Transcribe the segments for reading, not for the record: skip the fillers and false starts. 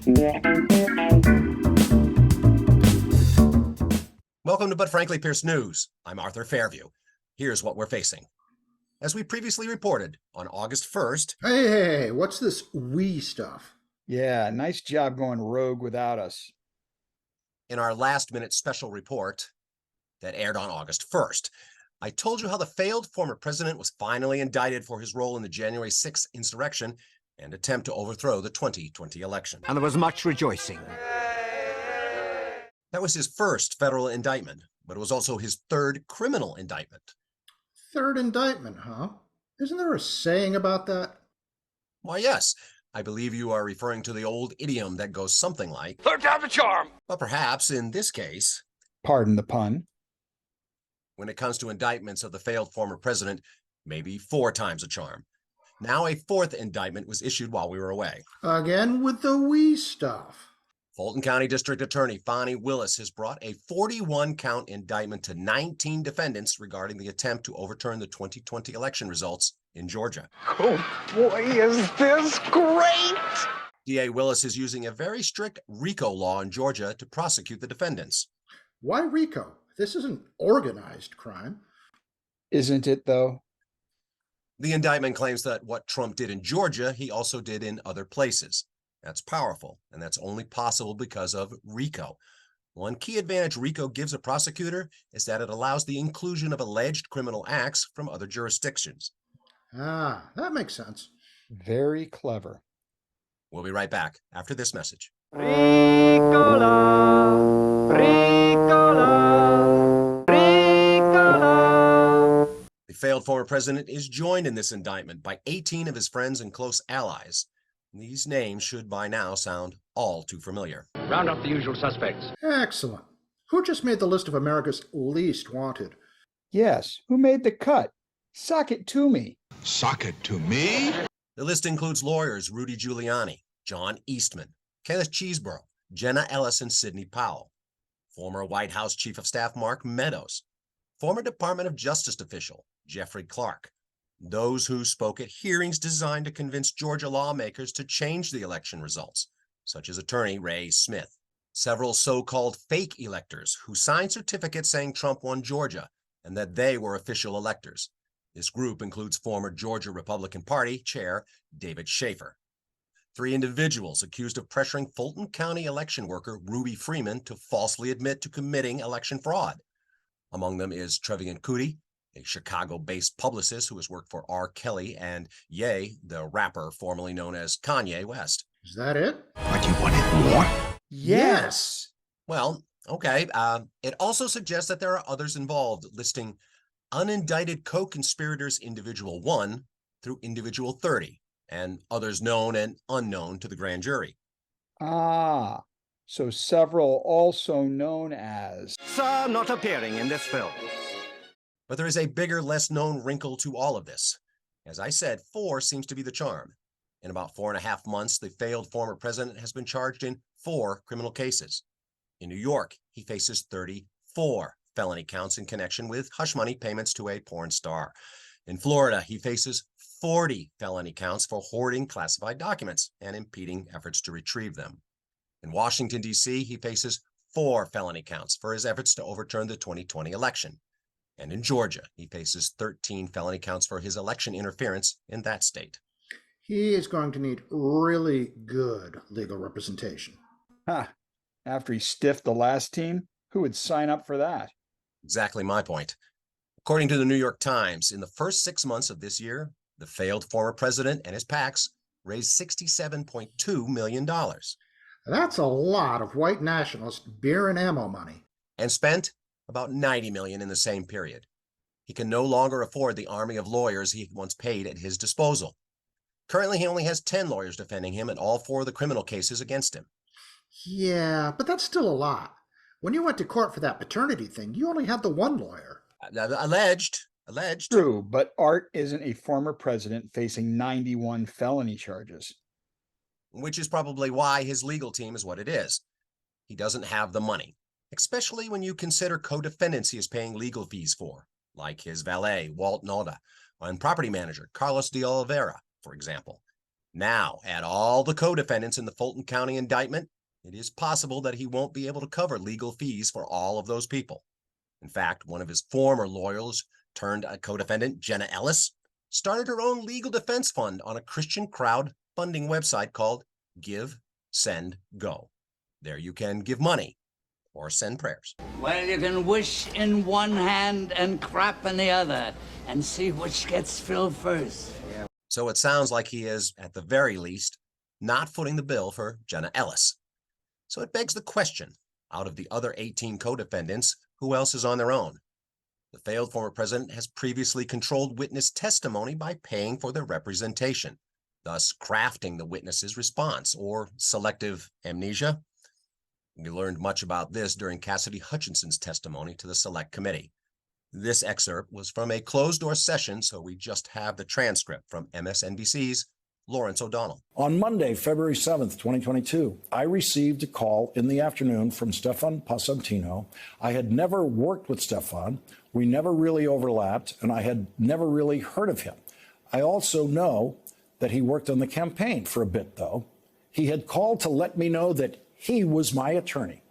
Welcome to But Frankly Pierce News. I'm Arthur Fairview. Here's what we're facing. As we previously reported, on August 1st... Hey, what's this we stuff? Yeah, nice job going rogue without us. In our last-minute special report that aired on August 1st, I told you how the failed former president was finally indicted for his role in the January 6th insurrection and attempt to overthrow the 2020 election. And there was much rejoicing. That was his first federal indictment, but it was also his third criminal indictment. Third indictment, huh? Isn't there a saying about that? Why, yes. I believe you are referring to the old idiom that goes something like, "Third time's a charm." But perhaps in this case, Pardon the pun. when it comes to indictments of the failed former president, maybe 4 times a charm. Now a 4th indictment was issued while we were away. Again with the we stuff. Fulton County District Attorney Fonnie Willis has brought a 41-count indictment to 19 defendants regarding the attempt to overturn the 2020 election results in Georgia. Oh boy, is this great! DA Willis is using a very strict RICO law in Georgia to prosecute the defendants. Why RICO? This isn't organized crime. Isn't it, though? The indictment claims that what Trump did in Georgia, he also did in other places. That's powerful, and that's only possible because of RICO. One key advantage RICO gives a prosecutor is that it allows the inclusion of alleged criminal acts from other jurisdictions. Ah, that makes sense. Very clever. We'll be right back after this message. Ricola, Ricola, Ricola. The failed former president is joined in this indictment by 18 of his friends and close allies. These names should by now sound all too familiar. Round up the usual suspects. Excellent. Who just made the list of America's least wanted? Yes, who made the cut? Sock it to me. Sock it to me? The list includes lawyers Rudy Giuliani, John Eastman, Kenneth Chesebro, Jenna Ellis, and Sidney Powell, former White House Chief of Staff Mark Meadows, former Department of Justice official Jeffrey Clark, those who spoke at hearings designed to convince Georgia lawmakers to change the election results, such as attorney Ray Smith, several so-called fake electors who signed certificates saying Trump won Georgia and that they were official electors. This group includes former Georgia Republican Party Chair David Schaefer. 3 individuals accused of pressuring Fulton County election worker Ruby Freeman to falsely admit to committing election fraud. Among them is Trevian Cootie, a Chicago-based publicist who has worked for R. Kelly, and Ye, the rapper formerly known as Kanye West. Is that it? But you wanted more? Yes. Well, okay. It also suggests that there are others involved, listing unindicted co-conspirators individual 1 through individual 30, and others known and unknown to the grand jury. Ah, so several also known as... Sir not appearing in this film. But there is a bigger, less-known wrinkle to all of this. As I said, 4 seems to be the charm. In about 4.5 months, the failed former president has been charged in 4 criminal cases. In New York, he faces 34 felony counts in connection with hush money payments to a porn star. In Florida, he faces 40 felony counts for hoarding classified documents and impeding efforts to retrieve them. In Washington, D.C., he faces 4 felony counts for his efforts to overturn the 2020 election. And in Georgia, he faces 13 felony counts for his election interference in that state. He is going to need really good legal representation. Ha! After he stiffed the last team, who would sign up for that? Exactly my point. According to the New York Times, in the first 6 months of this year, the failed former president and his PACs raised $67.2 million. That's a lot of white nationalist beer and ammo money. And spent about $90 million in the same period. He can no longer afford the army of lawyers he once paid at his disposal. Currently, he only has 10 lawyers defending him in all 4 of the criminal cases against him. Yeah, but that's still a lot. When you went to court for that paternity thing, you only had the 1 lawyer. Alleged. True, but Art isn't a former president facing 91 felony charges. Which is probably why his legal team is what it is. He doesn't have the money, especially when you consider co-defendants he is paying legal fees for, like his valet, Walt Nauta, and property manager, Carlos de Oliveira, for example. Now, add all the co-defendants in the Fulton County indictment, it is possible that he won't be able to cover legal fees for all of those people. In fact, one of his former lawyers turned a co-defendant, Jenna Ellis, started her own legal defense fund on a Christian crowdfunding website called Give, Send, Go. There you can give money or send prayers. Well, you can wish in one hand and crap in the other and see which gets filled first. So it sounds like he is, at the very least, not footing the bill for Jenna Ellis. So it begs the question, out of the other 18 co-defendants, who else is on their own? The failed former president has previously controlled witness testimony by paying for their representation, thus crafting the witness's response, or selective amnesia. We learned much about this during Cassidy Hutchinson's testimony to the Select Committee. This excerpt was from a closed-door session, so we just have the transcript from MSNBC's Lawrence O'Donnell. On Monday, February 7th, 2022, I received a call in the afternoon from Stefan Pasantino. I had never worked with Stefan. We never really overlapped, and I had never really heard of him. I also know that he worked on the campaign for a bit, though. He had called to let me know that he was my attorney.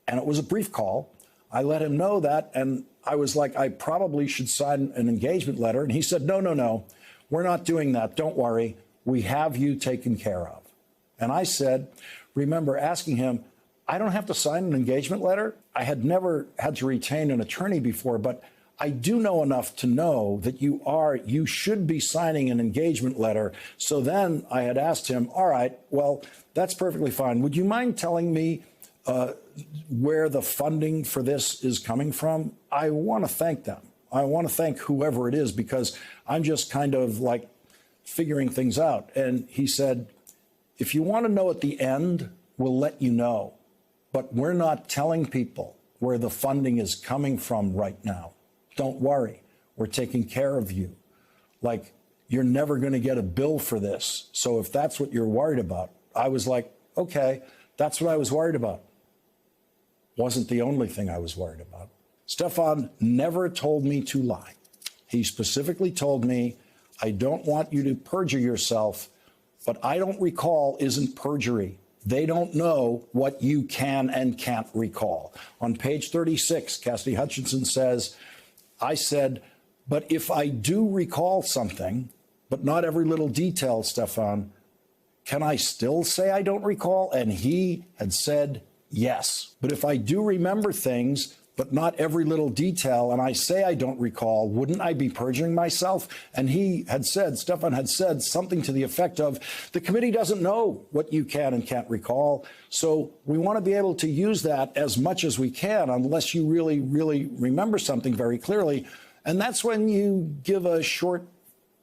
And it was a brief call. I let him know that, and I was like, I probably should sign an engagement letter. And he said, no, we're not doing that. Don't worry. We have you taken care of. And I said, remember asking him, I don't have to sign an engagement letter. I had never had to retain an attorney before, but I do know enough to know that you should be signing an engagement letter. So then I had asked him, all right, well, that's perfectly fine. Would you mind telling me where the funding for this is coming from? I want to thank them. I want to thank whoever it is, because I'm just kind of like figuring things out. And he said, if you want to know at the end, we'll let you know. But we're not telling people where the funding is coming from right now. Don't worry. We're taking care of you. Like, you're never going to get a bill for this. So if that's what you're worried about, I was like, okay, that's what I was worried about. Wasn't the only thing I was worried about. Stefan never told me to lie. He specifically told me, I don't want you to perjure yourself, but I don't recall isn't perjury. They don't know what you can and can't recall. On page 36, Cassidy Hutchinson says, I said, but if I do recall something, but not every little detail, Stefan, can I still say I don't recall? And he had said, yes. But if I do remember things, but not every little detail, and I say I don't recall, wouldn't I be perjuring myself? And he had said, Stefan had said something to the effect of, the committee doesn't know what you can and can't recall, so we want to be able to use that as much as we can, unless you really, really remember something very clearly. And that's when you give a short,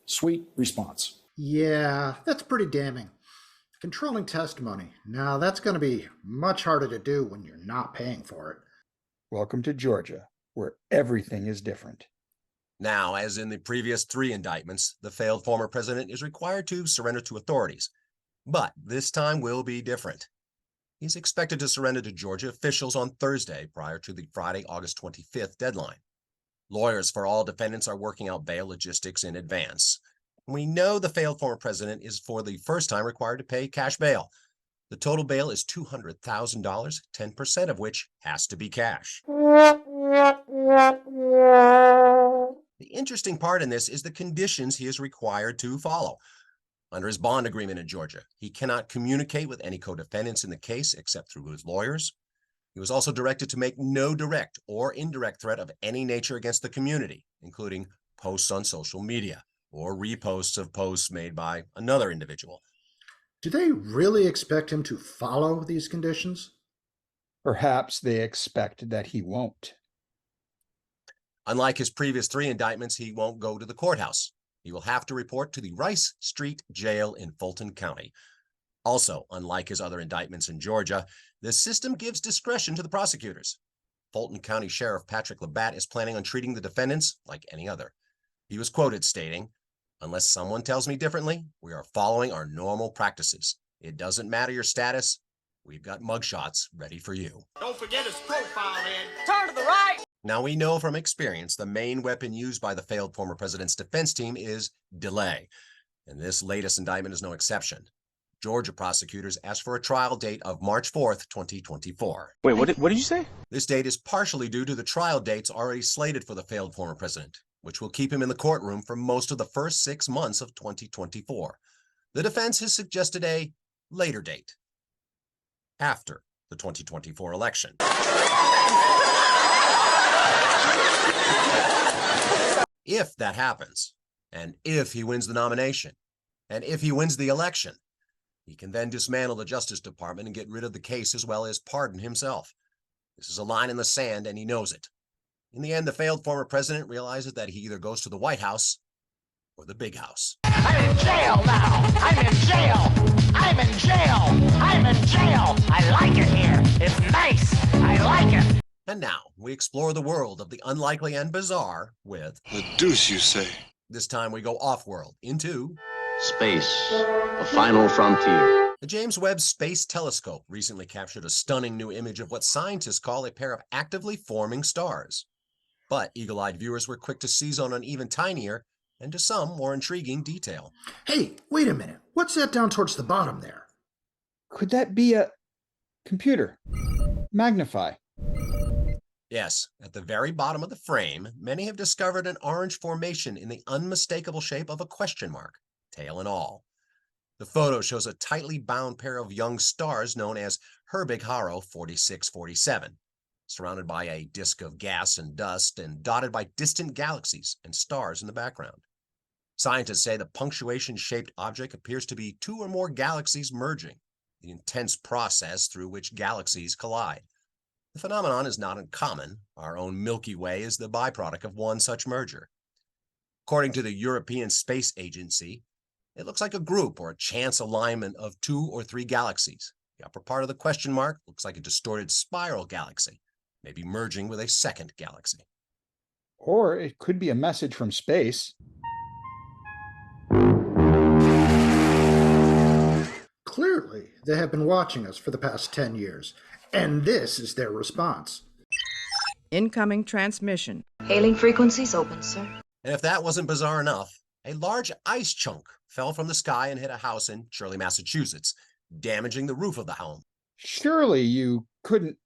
sweet response. Yeah, that's pretty damning. Controlling testimony. Now, that's going to be much harder to do when you're not paying for it. Welcome to Georgia, where everything is different. Now, as in the previous 3 indictments, the failed former president is required to surrender to authorities. But this time will be different. He's expected to surrender to Georgia officials on Thursday prior to the Friday, August 25th deadline. Lawyers for all defendants are working out bail logistics in advance. We know the failed former president is for the first time required to pay cash bail. The total bail is $200,000, 10% of which has to be cash. The interesting part in this is the conditions he is required to follow. Under his bond agreement in Georgia, he cannot communicate with any co-defendants in the case except through his lawyers. He was also directed to make no direct or indirect threat of any nature against the community, including posts on social media or reposts of posts made by another individual. Do they really expect him to follow these conditions? Perhaps they expect that he won't. Unlike his previous 3 indictments, he won't go to the courthouse. He will have to report to the Rice Street Jail in Fulton County. Also, unlike his other indictments in Georgia, the system gives discretion to the prosecutors. Fulton County Sheriff Patrick Labatt is planning on treating the defendants like any other. He was quoted stating, "Unless someone tells me differently, we are following our normal practices. It doesn't matter your status. We've got mugshots ready for you." Don't forget his profile, Ed. Turn to the right! Now, we know from experience the main weapon used by the failed former president's defense team is delay. And this latest indictment is no exception. Georgia prosecutors asked for a trial date of March 4th, 2024. Wait, what did you say? This date is partially due to the trial dates already slated for the failed former president, which will keep him in the courtroom for most of the first 6 months of 2024. The defense has suggested a later date, after the 2024 election. If that happens, and if he wins the nomination, and if he wins the election, he can then dismantle the Justice Department and get rid of the case as well as pardon himself. This is a line in the sand, and he knows it. In the end, the failed former president realizes that he either goes to the White House or the big house. I'm in jail now. I'm in jail. I'm in jail. I'm in jail. I like it here. It's nice. I like it. And now we explore the world of the unlikely and bizarre with The Deuce You Say. This time we go off-world into Space, the final frontier. the James Webb Space Telescope recently captured a stunning new image of what scientists call a pair of actively forming stars. But eagle-eyed viewers were quick to seize on an even tinier and to some more intriguing detail. Hey, wait a minute. What's that down towards the bottom there? Could that be a computer? Magnify. Yes, at the very bottom of the frame, many have discovered an orange formation in the unmistakable shape of a question mark, tail and all. The photo shows a tightly bound pair of young stars known as Herbig-Haro 4647, surrounded by a disk of gas and dust and dotted by distant galaxies and stars in the background. Scientists say the punctuation-shaped object appears to be two or more galaxies merging, the intense process through which galaxies collide. The phenomenon is not uncommon. Our own Milky Way is the byproduct of one such merger. According to the European Space Agency, it looks like a group or a chance alignment of 2 or 3 galaxies. The upper part of the question mark looks like a distorted spiral galaxy, maybe merging with a second galaxy. Or it could be a message from space. Clearly, they have been watching us for the past 10 years, and this is their response. Incoming transmission. Hailing frequencies open, sir. And if that wasn't bizarre enough, a large ice chunk fell from the sky and hit a house in Shirley, Massachusetts, damaging the roof of the home. Surely you couldn't.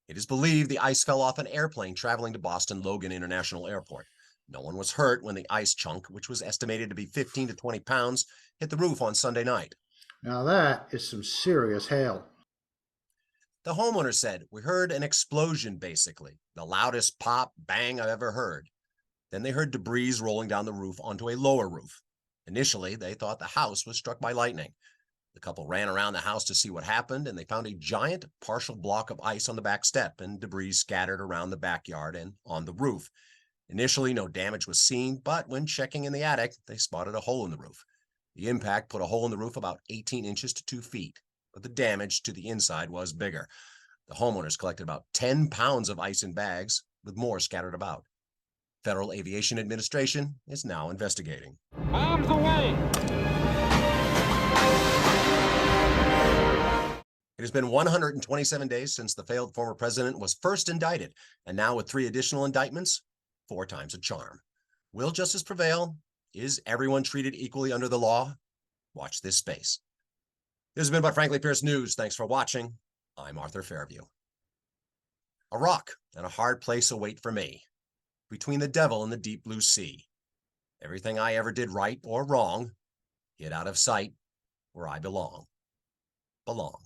It is believed the ice fell off an airplane traveling to Boston Logan International Airport. No one was hurt when the ice chunk, which was estimated to be 15 to 20 pounds, hit the roof on Sunday night. Now that is some serious hail. The homeowner said, "We heard an explosion, basically, the loudest pop, bang I've ever heard. Then they heard debris rolling down the roof onto a lower roof. Initially, they thought the house was struck by lightning. The couple ran around the house to see what happened, and they found a giant partial block of ice on the back step and debris scattered around the backyard and on the roof. Initially, no damage was seen, but when checking in the attic, they spotted a hole in the roof. The impact put a hole in the roof about 18 inches to 2 feet, but the damage to the inside was bigger. The homeowners collected about 10 pounds of ice in bags, with more scattered about. Federal Aviation Administration is now investigating. Arms away! It has been 127 days since the failed former president was first indicted, and now with 3 additional indictments, 4 times a charm. Will justice prevail? Is everyone treated equally under the law? Watch this space. This has been by Frankly Pierce News. Thanks for watching. I'm Arthur Fairview. A rock and a hard place await for me, between the devil and the deep blue sea. Everything I ever did right or wrong, get out of sight where I belong. Belong.